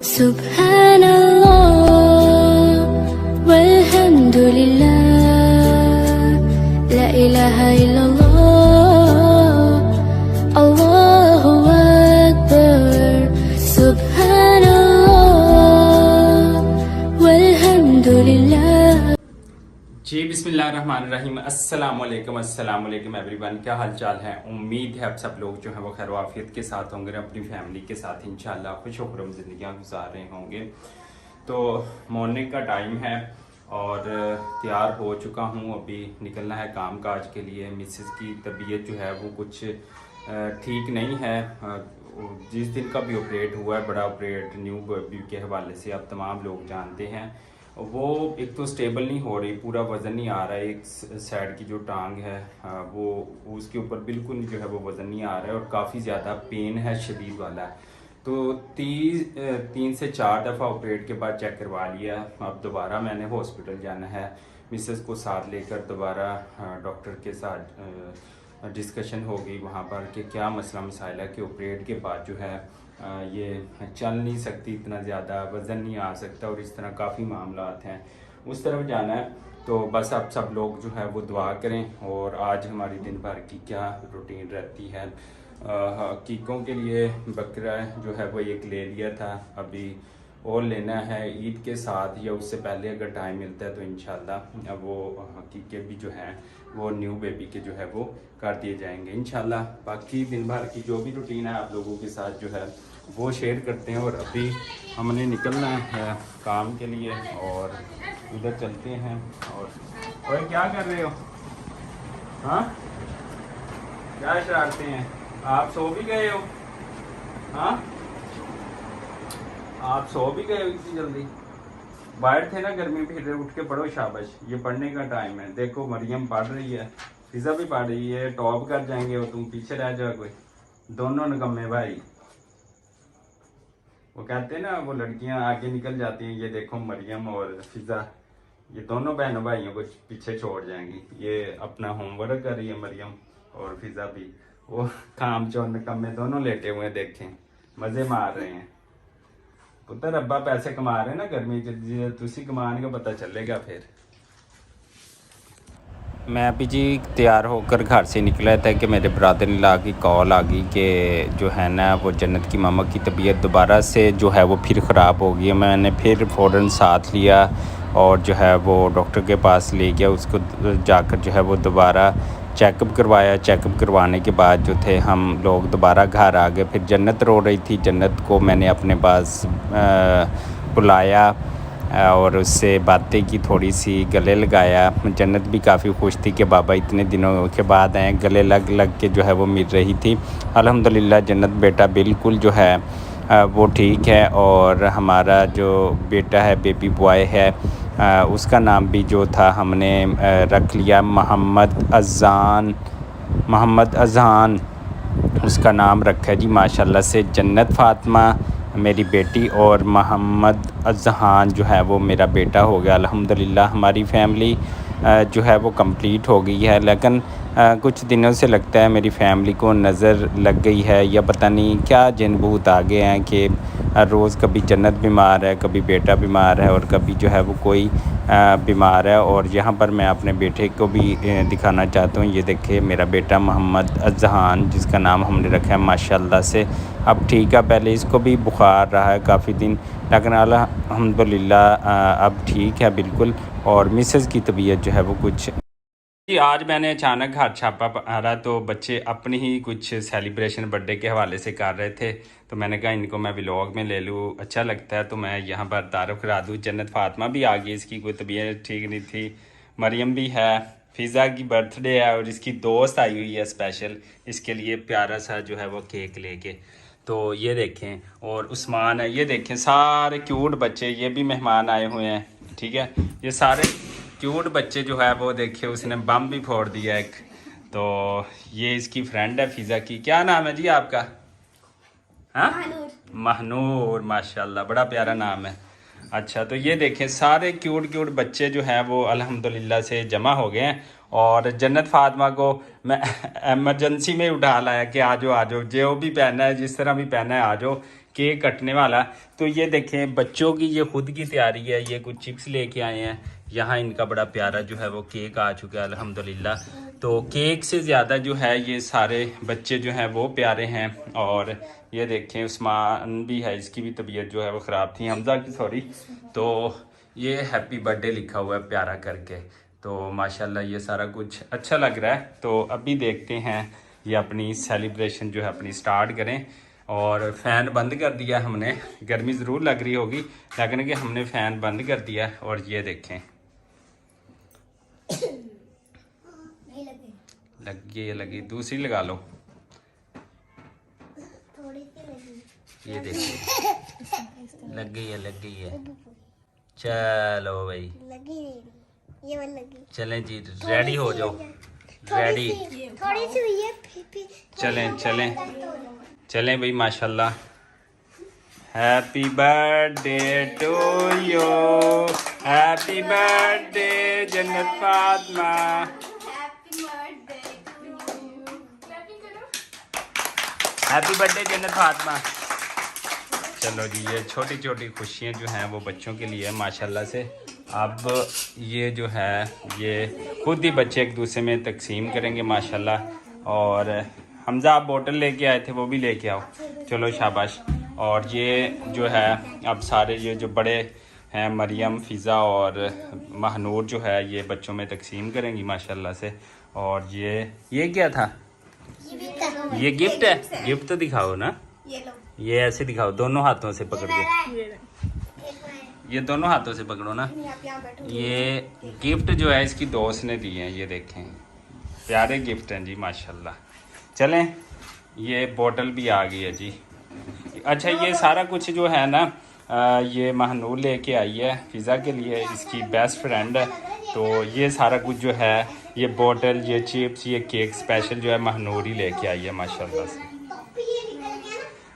सुब्हानल्लाह वल्हम्दुलिल्लाह ला इलाहा इल्लल्लाह अल्लाहु अकबर सुब्हानल्लाह वल्हम्दुलिल्लाह। जी बिस्मिल्लाहिर्रहमानिर्रहीम। अस्सलाम वालेकुम एवरीवन। क्या हाल चाल है? उम्मीद है आप सब लोग जो है वो खैर वाफियत के साथ होंगे, अपनी फैमिली के साथ इंशाल्लाह खुश खुर्रम ज़िंदगियाँ गुजार रहे होंगे। तो मॉर्निंग का टाइम है और तैयार हो चुका हूँ, अभी निकलना है काम काज के लिए। मिसेस की तबीयत जो है वो कुछ ठीक नहीं है। जिस दिन का भी ऑपरेट हुआ है, बड़ा ऑपरेट न्यू बेबी के हवाले से आप तमाम लोग जानते हैं, वो एक तो स्टेबल नहीं हो रही, पूरा वज़न नहीं आ रहा है। एक साइड की जो टांग है वो उसके ऊपर बिल्कुल जो है वो वज़न नहीं आ रहा है और काफ़ी ज़्यादा पेन है, शदीद वाला। तो 3 से 4 दफ़ा ऑपरेट के बाद चेक करवा लिया। अब दोबारा मैंने हॉस्पिटल जाना है, मिसेस को साथ लेकर दोबारा डॉक्टर के साथ डिस्कशन हो गई वहाँ पर कि क्या मसला मसाइल है कि ऑपरेट के बाद जो है ये चल नहीं सकती, इतना ज़्यादा वज़न नहीं आ सकता और इस तरह काफ़ी मामलात हैं, उस तरफ जाना है। तो बस आप सब लोग जो है वो दुआ करें। और आज हमारी दिन भर की क्या रूटीन रहती है। हकीकों के लिए बकरा जो है वो एक ले लिया था, अभी और लेना है ईद के साथ या उससे पहले अगर टाइम मिलता है तो इंशाल्लाह वो हकीके भी जो हैं वो न्यू बेबी के जो है वो कर दिए जाएंगे इंशाल्लाह। बाकी दिन भर की जो भी रूटीन है आप लोगों के साथ जो है वो शेयर करते हैं। और अभी हमने निकलना है काम के लिए और उधर चलते हैं। और क्या कर रहे हो? हाँ, क्या शरारतें हैं? आप सो भी गए हो? हाँ, आप सो भी गए हो इतनी जल्दी? बाहर थे ना, गर्मी, फिर उठ के पढ़ो, शाबाश, ये पढ़ने का टाइम है। देखो मरियम पढ़ रही है, फिजा भी पढ़ रही है, टॉप कर जाएंगे और तुम पीछे रह जाओगे। दोनों निकम्मे भाई। वो कहते हैं ना, वो लड़कियां आगे निकल जाती हैं, ये देखो मरियम और फिजा, ये दोनों बहनों भाइयों को पीछे छोड़ जाएंगी। ये अपना होमवर्क कर रही है मरियम और फिजा भी, वो काम चोर निकम्मे दोनों लेटे हुए देखें, मजे मार रहे हैं। पुत्र अब्बा पैसे कमा रहे हैं ना गर्मी च, तुसी कमाने का पता चलेगा फिर। मैं अभी जी तैयार होकर घर से निकला था कि मेरे ब्रदर इन लॉ की कॉल आ गई कि जो है ना वो जन्नत की मामा की तबीयत दोबारा से जो है वो फिर ख़राब हो गई है। मैंने फिर फ़ौरन साथ लिया और जो है वो डॉक्टर के पास ले गया, उसको जाकर जो है वो दोबारा चेकअप करवाया। चेकअप करवाने के बाद जो थे हम लोग दोबारा घर आ गए। फिर जन्नत रो रही थी, जन्नत को मैंने अपने पास बुलाया और उससे बातें की, थोड़ी सी गले लगाया। जन्नत भी काफ़ी खुश थी कि बाबा इतने दिनों के बाद आए, गले लग लग के जो है वो मिल रही थी। अल्हम्दुलिल्लाह जन्नत बेटा बिल्कुल जो है वो ठीक है। और हमारा जो बेटा है, बेबी बॉय है, उसका नाम भी जो था हमने रख लिया मोहम्मद अज़ान उसका नाम रखा है जी माशाल्लाह से। जन्नत फ़ातिमा मेरी बेटी और मोहम्मद अज़हान जो है वो मेरा बेटा हो गया। अल्हम्दुलिल्लाह हमारी फैमिली जो है वो कंप्लीट हो गई है। लेकिन कुछ दिनों से लगता है मेरी फैमिली को नज़र लग गई है या पता नहीं क्या जिन भूत आ गए हैं कि रोज़ कभी जन्नत बीमार है, कभी बेटा बीमार है और कभी जो है वो कोई बीमार है। और यहाँ पर मैं अपने बेटे को भी दिखाना चाहता हूँ। ये देखिए मेरा बेटा मोहम्मद अज़हान, जिसका नाम हमने रखा है माशाल्लाह से, अब ठीक है। पहले इसको भी बुखार रहा है काफ़ी दिन, लेकिन अल्हम्दुलिल्लाह अब ठीक है बिल्कुल। और मिसेस की तबीयत जो है वो कुछ जी, आज मैंने अचानक घर छापा मारा तो बच्चे अपनी ही कुछ सेलिब्रेशन बर्थडे के हवाले से कर रहे थे, तो मैंने कहा इनको मैं व्लॉग में ले लूँ, अच्छा लगता है। तो मैं यहाँ पर तारुफ करा दूँ। जन्नत फ़ातिमा भी आ गई, इसकी कोई तबीयत ठीक नहीं थी। मरियम भी है, फ़िज़ा की बर्थडे है और इसकी दोस्त आई हुई है स्पेशल इसके लिए प्यारा सा जो है वो केक लेके। तो ये देखें, और उस्मान है, ये देखें, सारे क्यूट बच्चे, ये भी मेहमान आए हुए हैं, ठीक है। ये सारे क्यूट बच्चे जो है वो देखिए, उसने बम भी फोड़ दिया एक। तो ये इसकी फ्रेंड है फ़िज़ा की। क्या नाम है जी आपका? हाँ, महनूर, माशाल्लाह बड़ा प्यारा नाम है। अच्छा, तो ये देखें सारे क्यूट क्यूट बच्चे जो हैं वो अल्हम्दुलिल्लाह से जमा हो गए हैं। और जन्नत फ़ातिमा को मैं एमरजेंसी में उठा लाया कि आ जाओ जो भी पहना है, जिस तरह भी पहना है आ जाओ, केक कटने वाला। तो ये देखें बच्चों की ये खुद की तैयारी है। ये कुछ चिप्स लेके आए हैं। यहाँ इनका बड़ा प्यारा जो है वो केक आ चुका है अल्हम्दुलिल्लाह। तो केक से ज़्यादा जो है ये सारे बच्चे जो हैं वो प्यारे हैं। और ये देखें उस्मान भी है, इसकी भी तबीयत जो है वो ख़राब थी, हमजा की सॉरी। तो ये हैप्पी बर्थडे लिखा हुआ है प्यारा करके। तो माशाल्लाह ये सारा कुछ अच्छा लग रहा है। तो अभी देखते हैं ये अपनी सेलिब्रेशन जो है अपनी स्टार्ट करें। और फ़ैन बंद कर दिया हमने, गर्मी ज़रूर लग रही होगी लेकिन कि हमने फ़ैन बंद कर दिया। और ये देखें लगी दूसरी लगा लो। ये देखिए लग गई है। चलो भाई चलें जी, रेडी हो जाओ, रेडी थोड़ी सी हुई है। चलें भाई माशाल्लाह। Happy birthday to you, happy birthday Jannat Fatima, happy birthday Jannat Fatima. चलो जी, ये छोटी छोटी खुशियाँ जो हैं वो बच्चों के लिए माशाल्लाह से। अब ये जो है ये खुद ही बच्चे एक दूसरे में तकसीम करेंगे माशाल्लाह। और हमजा आप बोतल लेके आए थे वो भी लेके आओ, चलो शाबाश। और ये जो है अब सारे ये जो बड़े हैं मरियम, फ़िज़ा और महनूर जो है ये बच्चों में तकसीम करेंगी माशाल्लाह से। और ये क्या था? ये गिफ्ट है। गिफ्ट तो दिखाओ ना, ये ऐसे दिखाओ, दोनों हाथों से पकड़ के, ये दोनों हाथों से पकड़ो ना। ये गिफ्ट जो है इसकी दोस्त ने दिए हैं, ये देखें प्यारे गिफ्ट हैं जी माशाल्लाह। चलें, ये बोतल भी आ गई है जी। अच्छा, ये सारा कुछ जो है ना ये महनूर लेके आई है फ़िज़ा के लिए, इसकी बेस्ट फ्रेंड है। तो ये सारा कुछ जो है ये बोतल, ये चिप्स, ये केक स्पेशल जो है महनूर ही लेके आई है माशाल्लाह से।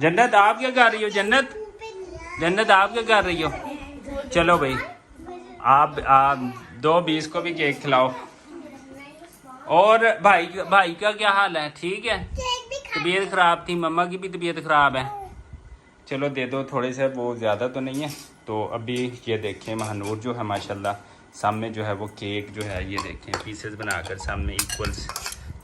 जन्नत आप क्या कर रही हो? जन्नत आप क्या कर रही हो? चलो भाई आप 2:20 को भी केक खिलाओ। और भाई का क्या हाल है? ठीक है, तबीयत ख़राब थी, मम्मा की भी तबीयत ख़राब है। चलो दे दो थोड़े से, वो ज़्यादा तो नहीं है। तो अभी ये देखें महनूर जो है माशाल्लाह सामने जो है वो केक जो है ये देखें पीसेस बनाकर सामने इक्वल्स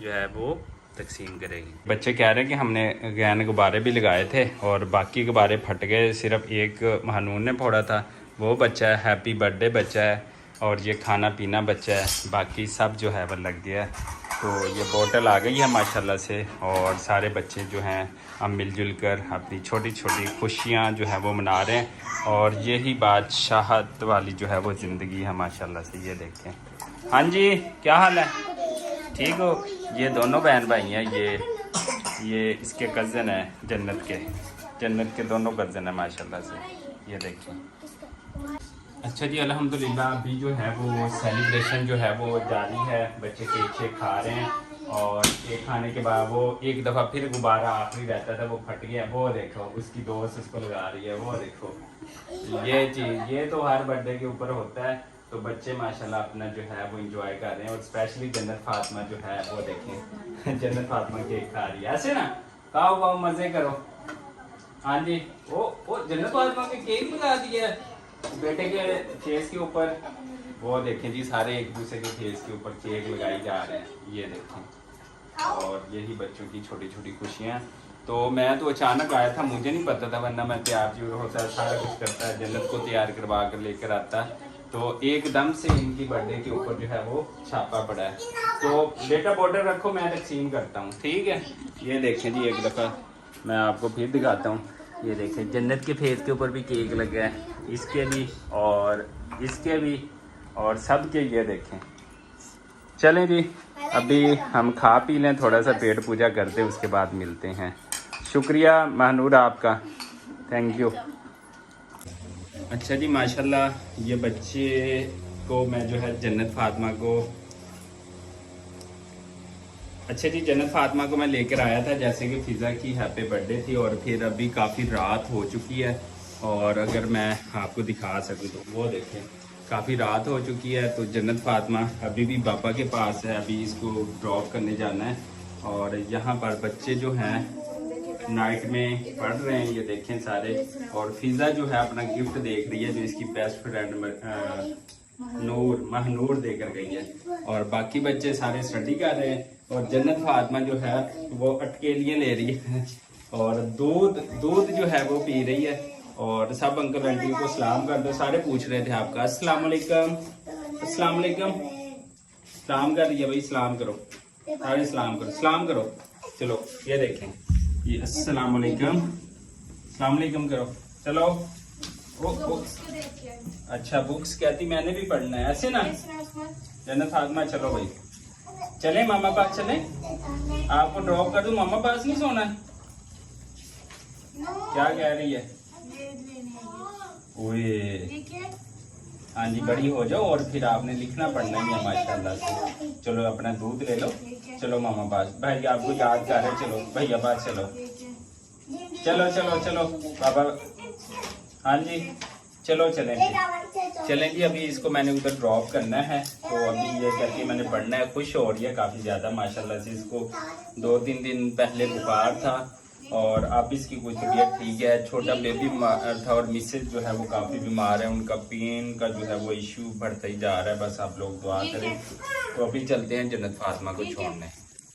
जो है वो तकसीम करेगी। बच्चे कह रहे हैं कि हमने गैन गुब्बारे भी लगाए थे और बाकी गुब्बारे फट गए, सिर्फ एक महनूर ने फोड़ा था, वो बच्चा है, हैप्पी बर्थडे बच्चा है। और ये खाना पीना बच्चा है, बाकी सब जो है वो लग गया है। तो ये बोतल आ गई है माशाल्लाह से। और सारे बच्चे जो हैं अब मिलजुल कर अपनी छोटी छोटी खुशियाँ जो है वो मना रहे हैं। और यही बादशाहत वाली जो है वो ज़िंदगी है माशाल्लाह से। ये देखें, हाँ जी क्या हाल है? ठीक हो? ये दोनों बहन भाई हैं, ये इसके कज़न है जन्नत के दोनों कज़न है माशाल्लाह से। ये देखें। अच्छा जी, अल्हम्दुलिल्लाह अभी जो है वो सेलिब्रेशन जो है वो जारी है। बच्चे केक खा रहे हैं और केक खाने के बाद वो एक दफ़ा फिर गुब्बारा आखिरी रहता था वो फट गया। वो देखो उसकी दोस्त उसको लगा रही है, वो देखो ये चीज़, ये तो हर बर्थडे के ऊपर होता है। तो बच्चे माशाल्लाह अपना जो है वो इंजॉय कर रहे हैं। और स्पेशली जन्नत फातिमा जो है वो देखें जन्नत फातिमा केक खा रही है, ऐसे ना खाओ मज़े करो। हाँ जी, ओ जन्नत फातिमा के केक लगा दिया बेटे के फेस के ऊपर। वो देखें जी सारे एक दूसरे के फेस के ऊपर केक लगाई जा रहे हैं, ये देखें। और यही बच्चों की छोटी छोटी खुशियाँ। तो मैं तो अचानक आया था, मुझे नहीं पता था, वरना मैं तैयार जो होता है सारा कुछ करता है, जन्नत को तैयार करवा कर लेकर आता। तो एकदम से इनकी बर्थडे के ऊपर जो है वो छापा पड़ा है। तो बेटा बॉर्डर रखो, मैं तकसीम करता हूँ, ठीक है। ये देखें जी, एक दफ़ा मैं आपको फिर दिखाता हूँ। ये देखें जन्नत के फेस के ऊपर भी केक लगा है, इसके भी और इसके भी और सब के। ये देखें। चलें जी, अभी हम खा पी लें, थोड़ा सा पेट पूजा करते, उसके बाद मिलते हैं। शुक्रिया महनूर आपका, थैंक यू। अच्छा जी माशाल्लाह ये बच्चे को मैं जो है जन्नत फातिमा को जन्नत फातिमा को मैं लेकर आया था, जैसे कि फ़िज़ा की हैप्पी बर्थडे थी। और फिर अभी काफ़ी रात हो चुकी है। और अगर मैं आपको दिखा सकूँ तो वो देखें काफ़ी रात हो चुकी है। तो जन्नत फातिमा अभी भी पापा के पास है, अभी इसको ड्रॉप करने जाना है। और यहाँ पर बच्चे जो हैं नाइट में पढ़ रहे हैं, ये देखें सारे। और फिजा जो है अपना गिफ्ट देख रही है, जो इसकी बेस्ट फ्रेंड महनूर देकर गई है। और बाकी बच्चे सारे स्टडी कर रहे हैं। और जन्नत फातिमा जो है वो अटकेलियाँ ले रही है और दूध जो है वो पी रही है। और सब अंकल आंटी को सलाम कर दो, सारे पूछ रहे थे आपका। अस्सलाम वालेकुम, अस्सलाम वालेकुम। सलाम कर रही है भाई, सलाम करो सारे, सलाम करो, सलाम करो। चलो ये देखें, ये अस्सलाम वालेकुम, सलाम वालेकुम करो। चलो ओ। अच्छा बुक्स कहती मैंने भी पढ़ना है, ऐसे ना जन्नत फातिमा। चलो भाई चले मामा पास, चले आपको ड्रॉप कर दूं, मामा पास नहीं सोना है? क्या कह रही है? ओए हाँ जी, बड़ी हो जाओ और फिर आपने लिखना पढ़ना ही है माशाल्लाह से। चलो अपना दूध ले लो, चलो मामा पास, भाई आपको याद कर रहे, चलो भैया पास चलो, चलो चलो चलो बाबा। हाँ जी चलो चलें जी। अभी इसको मैंने उधर ड्रॉप करना है, तो अभी ये कहती है मैंने पढ़ना है। खुश हो रही है काफ़ी ज़्यादा माशाल्लाह से। इसको 2-3 दिन पहले बुखार था और अब इसकी कुछ तबीयत ठीक है। छोटा बेबी बीमार था और मिसेज जो है वो काफ़ी बीमार है, उनका पेन का जो है वो इश्यू बढ़ता ही जा रहा है। बस आप लोग दुआ करें। तो अभी चलते हैं जन्नत फातिमा को छोड़ने।